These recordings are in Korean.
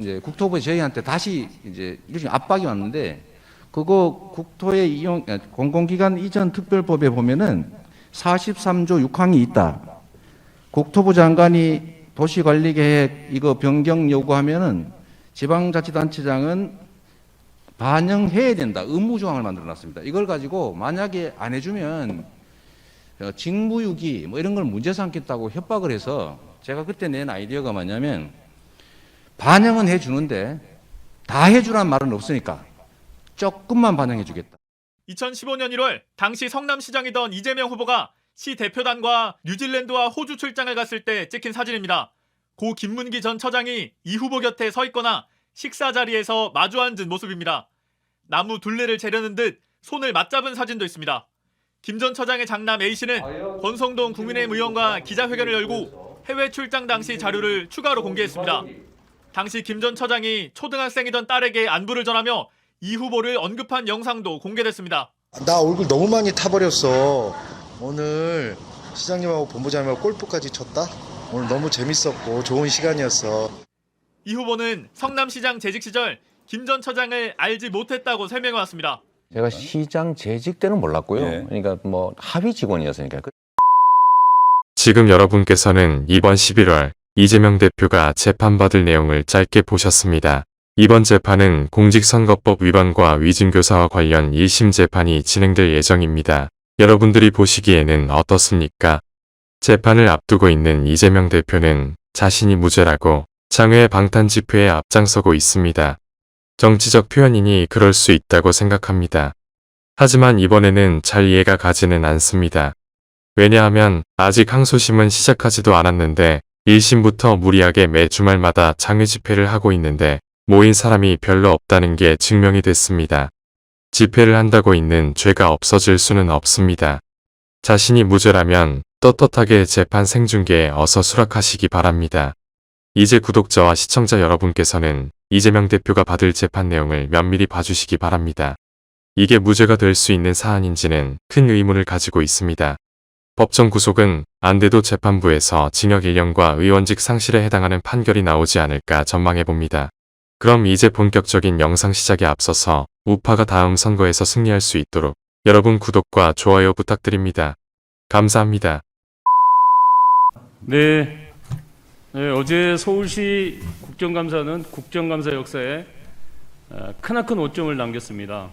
이제 국토부에 저희한테 다시 이제 일종의 압박이 왔는데 그거 국토의 이용 공공기관 이전 특별법에 보면은 43조 6항이 있다. 국토부 장관이 도시관리계획 이거 변경 요구하면은 지방자치단체장은 반영해야 된다. 의무 조항을 만들어 놨습니다. 이걸 가지고 만약에 안 해주면 직무유기 뭐 이런 걸 문제 삼겠다고 협박을 해서 제가 그때 낸 아이디어가 뭐냐면 반영은 해주는데 다 해주란 말은 없으니까 조금만 반영해주겠다. 2015년 1월 당시 성남시장이던 이재명 후보가 시 대표단과 뉴질랜드와 호주 출장을 갔을 때 찍힌 사진입니다. 고 김문기 전 처장이 이 후보 곁에 서 있거나 식사 자리에서 마주 앉은 모습입니다. 나무 둘레를 재려는 듯 손을 맞잡은 사진도 있습니다. 김 전 처장의 장남 A씨는 권성동 국민의힘 의원과 기자회견을 열고 해외 출장 당시 자료를 추가로 공개했습니다. 당시 김 전 처장이 초등학생이던 딸에게 안부를 전하며 이 후보를 언급한 영상도 공개됐습니다. 나 얼굴 너무 많이 타버렸어. 오늘 시장님하고 본부장님하고 골프까지 쳤다? 오늘 너무 재밌었고 좋은 시간이었어. 이 후보는 성남시장 재직 시절 김 전 처장을 알지 못했다고 설명해왔습니다. 제가 시장 재직 때는 몰랐고요. 네. 그러니까 뭐 하위 직원이었으니까. 지금 여러분께서는 이번 11월 이재명 대표가 재판받을 내용을 짧게 보셨습니다. 이번 재판은 공직선거법 위반과 위증교사와 관련 1심 재판이 진행될 예정입니다. 여러분들이 보시기에는 어떻습니까? 재판을 앞두고 있는 이재명 대표는 자신이 무죄라고 장외 방탄 집회에 앞장서고 있습니다. 정치적 표현이니 그럴 수 있다고 생각합니다. 하지만 이번에는 잘 이해가 가지는 않습니다. 왜냐하면 아직 항소심은 시작하지도 않았는데 1심부터 무리하게 매 주말마다 장외 집회를 하고 있는데 모인 사람이 별로 없다는 게 증명이 됐습니다. 집회를 한다고 있는 죄가 없어질 수는 없습니다. 자신이 무죄라면 떳떳하게 재판 생중계에 어서 수락하시기 바랍니다. 이제 구독자와 시청자 여러분께서는 이재명 대표가 받을 재판 내용을 면밀히 봐주시기 바랍니다. 이게 무죄가 될 수 있는 사안인지는 큰 의문을 가지고 있습니다. 법정 구속은 안 돼도 재판부에서 징역 1년과 의원직 상실에 해당하는 판결이 나오지 않을까 전망해봅니다. 그럼 이제 본격적인 영상 시작에 앞서서 우파가 다음 선거에서 승리할 수 있도록 여러분 구독과 좋아요 부탁드립니다. 감사합니다. 네, 어제 서울시 국정감사는 국정감사 역사에 크나큰 오점을 남겼습니다.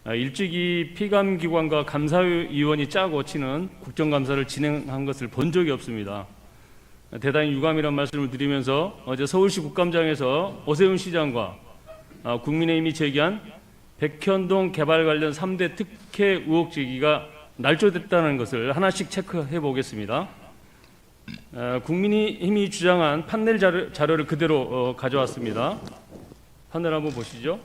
일찍이 피감기관과 감사위원이 짜고 치는 국정감사를 진행한 것을 본 적이 없습니다. 대단히 유감이란 말씀을 드리면서 어제 서울시 국감장에서 오세훈 시장과 국민의힘이 제기한 백현동 개발 관련 3대 특혜 의혹 제기가 날조됐다는 것을 하나씩 체크해 보겠습니다. 국민의힘이 주장한 판넬 자료를 그대로 가져왔습니다. 판넬 한번 보시죠.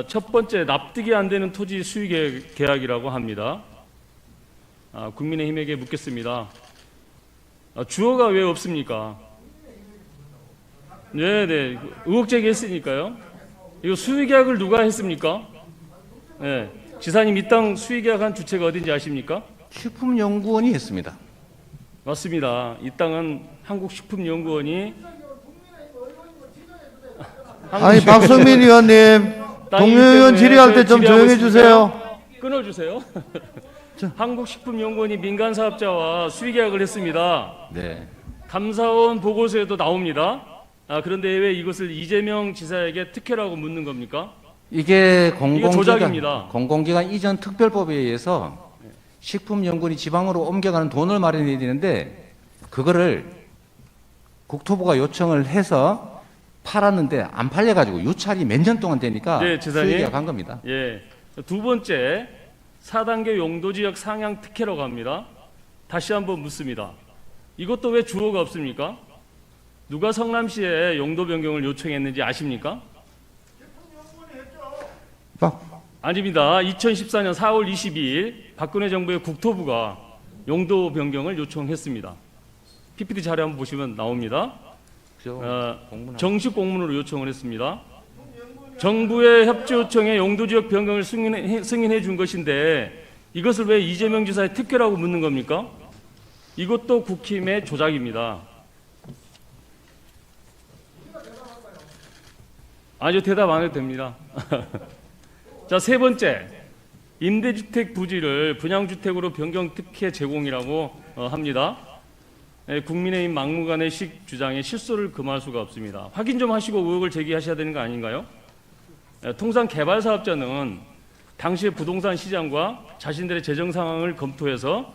첫 번째, 납득이 안 되는 토지 수익 계약이라고 합니다. 국민의힘에게 묻겠습니다. 주어가 왜 없습니까? 네, 의혹 제기했으니까요. 이거 수익 계약을 누가 했습니까? 네, 지사님 이 땅 수익 계약한 주체가 어딘지 아십니까? 식품연구원이 했습니다. 맞습니다. 이 땅은 한국식품연구원이 아니 박성민 의원님 동료 의원 질의할 때 좀 조용해 주세요. 끊어주세요. 한국식품연구원이 민간 사업자와 수의계약을 했습니다. 네. 감사원 보고서에도 나옵니다. 그런데 왜 이것을 이재명 지사에게 특혜라고 묻는 겁니까? 이게 조작입니다. 공공기관 이전 특별법에 의해서 식품연구원이 지방으로 옮겨가는 돈을 마련해야 되는데 그거를 국토부가 요청을 해서 팔았는데 안 팔려가지고 유찰이 몇 년 동안 되니까 네, 지사님. 수익계약한 겁니다. 예. 두 번째, 4단계 용도지역 상향 특혜라고 합니다. 다시 한번 묻습니다. 이것도 왜 주어가 없습니까? 누가 성남시에 용도 변경을 요청했는지 아십니까? 아닙니다. 2014년 4월 22일 박근혜 정부의 국토부가 용도 변경을 요청했습니다. PPT 자료 한번 보시면 나옵니다. 정식 공문으로 요청을 했습니다. 정부의 협조 요청에 용도지역 변경을 승인해 준 것인데 이것을 왜 이재명 지사의 특혜라고 묻는 겁니까? 이것도 국힘의 조작입니다. 아주 대답 안 해도 됩니다. 자, 세 번째, 임대주택 부지를 분양주택으로 변경 특혜 제공이라고 합니다. 국민의힘 막무가내식 주장에 실소를 금할 수가 없습니다. 확인 좀 하시고 의혹을 제기하셔야 되는 거 아닌가요? 통상 개발 사업자는 당시의 부동산 시장과 자신들의 재정 상황을 검토해서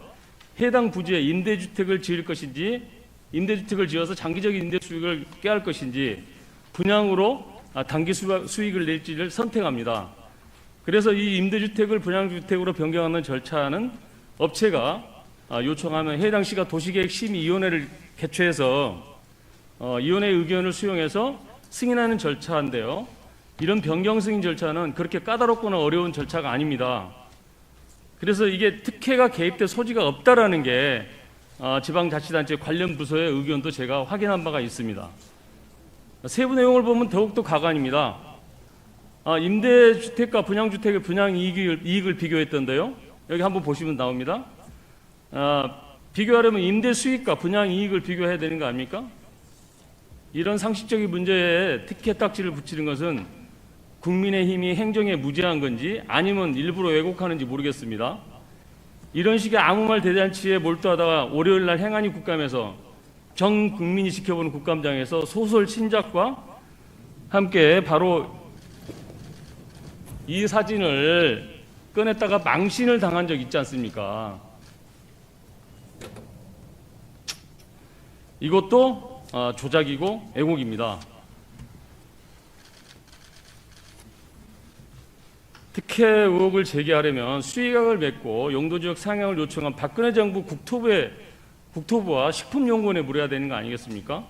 해당 부지에 임대주택을 지을 것인지, 임대주택을 지어서 장기적인 임대 수익을 꾀할 것인지, 분양으로 단기 수익을 낼지를 선택합니다. 그래서 이 임대주택을 분양주택으로 변경하는 절차는 업체가 요청하면 해당 시가 도시계획심의위원회를 개최해서 위원회의 의견을 수용해서 승인하는 절차인데요. 이런 변경 승인 절차는 그렇게 까다롭거나 어려운 절차가 아닙니다. 그래서 이게 특혜가 개입될 소지가 없다라는 게 지방자치단체 관련 부서의 의견도 제가 확인한 바가 있습니다. 세부 내용을 보면 더욱더 가관입니다. 임대주택과 분양주택의 분양이익을 비교했던데요. 여기 한번 보시면 나옵니다. 비교하려면 임대 수익과 분양이익을 비교해야 되는 거 아닙니까? 이런 상식적인 문제에 특혜 딱지를 붙이는 것은 국민의힘이 행정에 무지한 건지 아니면 일부러 왜곡하는지 모르겠습니다. 이런 식의 아무 말 대잔치에 몰두하다가 월요일 날 행안위 국감에서 전 국민이 지켜보는 국감장에서 소설 신작과 함께 바로 이 사진을 꺼냈다가 망신을 당한 적 있지 않습니까? 이것도 조작이고 왜곡입니다. 특혜 의혹을 제기하려면 수의각을 맺고 용도지역 상향을 요청한 박근혜 정부 국토부와 식품연구원에 물어야 되는 거 아니겠습니까?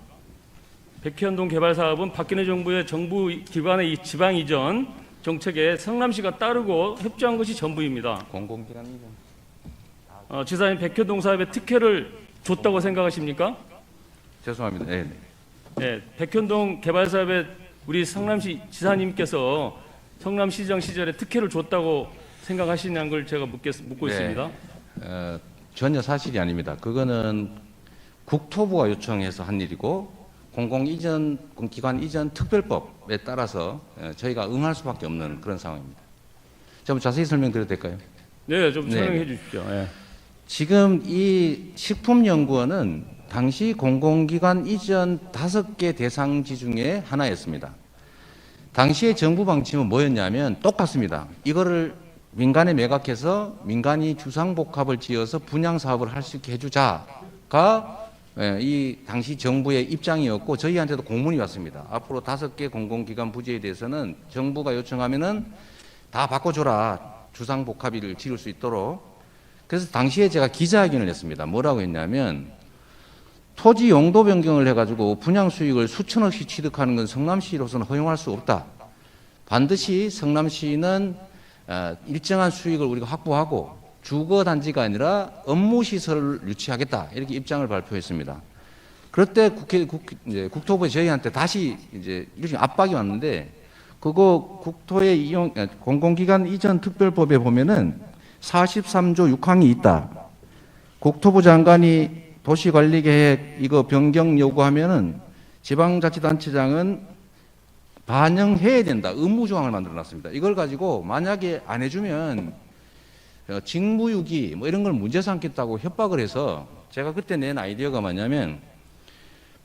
백현동 개발 사업은 박근혜 정부의 정부 기관의 지방 이전 정책에 성남시가 따르고 협조한 것이 전부입니다. 공공기관 이전. 지사님, 백현동 사업에 특혜를 줬다고 생각하십니까? 죄송합니다. 네. 네, 백현동 개발 사업에 우리 성남시 지사님께서 성남시장 시절에 특혜를 줬다고 생각하시냐는 걸 제가 묻고 네. 있습니다. 전혀 사실이 아닙니다. 그거는 국토부가 요청해서 한 일이고 공공기관 이전 특별법에 따라서 저희가 응할 수밖에 없는 그런 상황입니다. 좀 자세히 설명드려도 될까요? 네, 좀 네. 설명해 주십시오. 네. 지금 이 식품연구원은 당시 공공기관 이전 5개 대상지 중에 하나였습니다. 당시의 정부 방침은 뭐였냐면 똑같습니다. 이거를 민간에 매각해서 민간이 주상복합을 지어서 분양 사업을 할 수 있게 해주자가 이 당시 정부의 입장이었고 저희한테도 공문이 왔습니다. 앞으로 5개 공공기관 부지에 대해서는 정부가 요청하면은 다 바꿔줘라. 주상복합을 지을 수 있도록. 그래서 당시에 제가 기자회견을 했습니다. 뭐라고 했냐면 토지 용도 변경을 해가지고 분양 수익을 수천억씩 취득하는 건 성남시로서는 허용할 수 없다. 반드시 성남시는 일정한 수익을 우리가 확보하고 주거단지가 아니라 업무시설을 유치하겠다. 이렇게 입장을 발표했습니다. 그럴 때 국토부에 저희한테 다시 이제 일종의 압박이 왔는데 그거 국토의 공공기관 이전 특별법에 보면은 43조 6항이 있다. 국토부 장관이 도시관리계획 이거 변경 요구하면은 지방자치단체장은 반영해야 된다. 의무 조항을 만들어 놨습니다. 이걸 가지고 만약에 안 해주면 직무유기 뭐 이런 걸 문제 삼겠다고 협박을 해서 제가 그때 낸 아이디어가 뭐냐면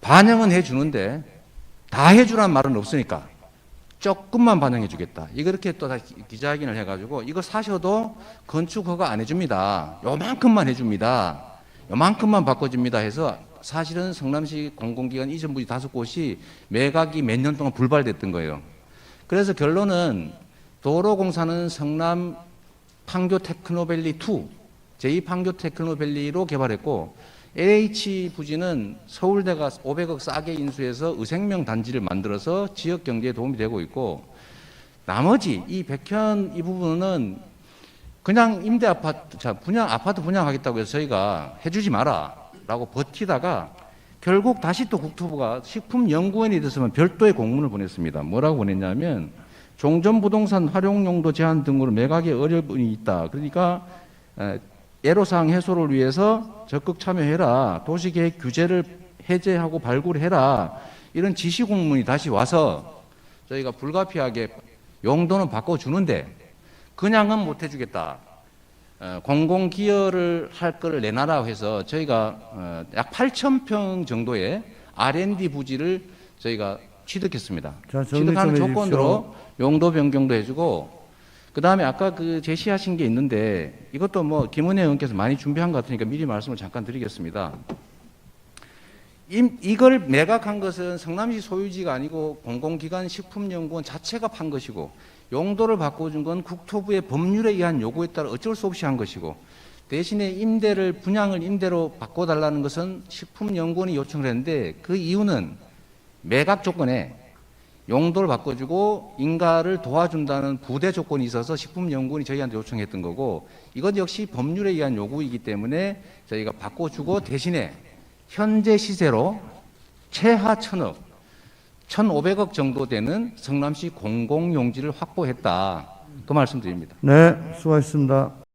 반영은 해주는데 다 해주란 말은 없으니까 조금만 반영해 주겠다. 이렇게 또 다시 기자회견을 해가지고 이거 사셔도 건축 허가 안 해줍니다. 요만큼만 해줍니다. 요만큼만 바꿔줍니다 해서 사실은 성남시 공공기관 이전 부지 5곳이 매각이 몇 년 동안 불발됐던 거예요. 그래서 결론은 도로공사는 성남 판교 테크노밸리 2, 제2판교 테크노밸리로 개발했고 LH 부지는 서울대가 500억 싸게 인수해서 의생명 단지를 만들어서 지역 경제에 도움이 되고 있고 나머지 이 백현 이 부분은 그냥 임대 아파트, 아파트 분양하겠다고 해서 저희가 해주지 마라라고 버티다가 결국 다시 또 국토부가 식품연구원에 대해서만 별도의 공문을 보냈습니다. 뭐라고 보냈냐면 종전부동산 활용용도 제한 등으로 매각에 어려움이 있다. 그러니까 애로사항 해소를 위해서 적극 참여해라. 도시계획 규제를 해제하고 발굴해라. 이런 지시공문이 다시 와서 저희가 불가피하게 용도는 바꿔주는데 그냥은 못 해주겠다. 공공기여를 할 거를 내놔라 해서 저희가 약 8,000평 정도의 R&D 부지를 저희가 취득했습니다. 자, 정리 좀 취득하는 해주십시오. 조건으로 용도 변경도 해주고 그다음에 아까 그 제시하신 게 있는데 이것도 뭐 김은혜 의원께서 많이 준비한 것 같으니까 미리 말씀을 잠깐 드리겠습니다. 이걸 매각한 것은 성남시 소유지가 아니고 공공기관 식품연구원 자체가 판 것이고 용도를 바꿔준 건 국토부의 법률에 의한 요구에 따라 어쩔 수 없이 한 것이고 대신에 분양을 임대로 바꿔달라는 것은 식품연구원이 요청을 했는데 그 이유는 매각 조건에 용도를 바꿔주고 인가를 도와준다는 부대 조건이 있어서 식품연구원이 저희한테 요청했던 거고 이것 역시 법률에 의한 요구이기 때문에 저희가 바꿔주고 대신에 현재 시세로 최하 1,000억, 1,500억 정도 되는 성남시 공공용지를 확보했다. 그 말씀드립니다. 네, 수고하셨습니다.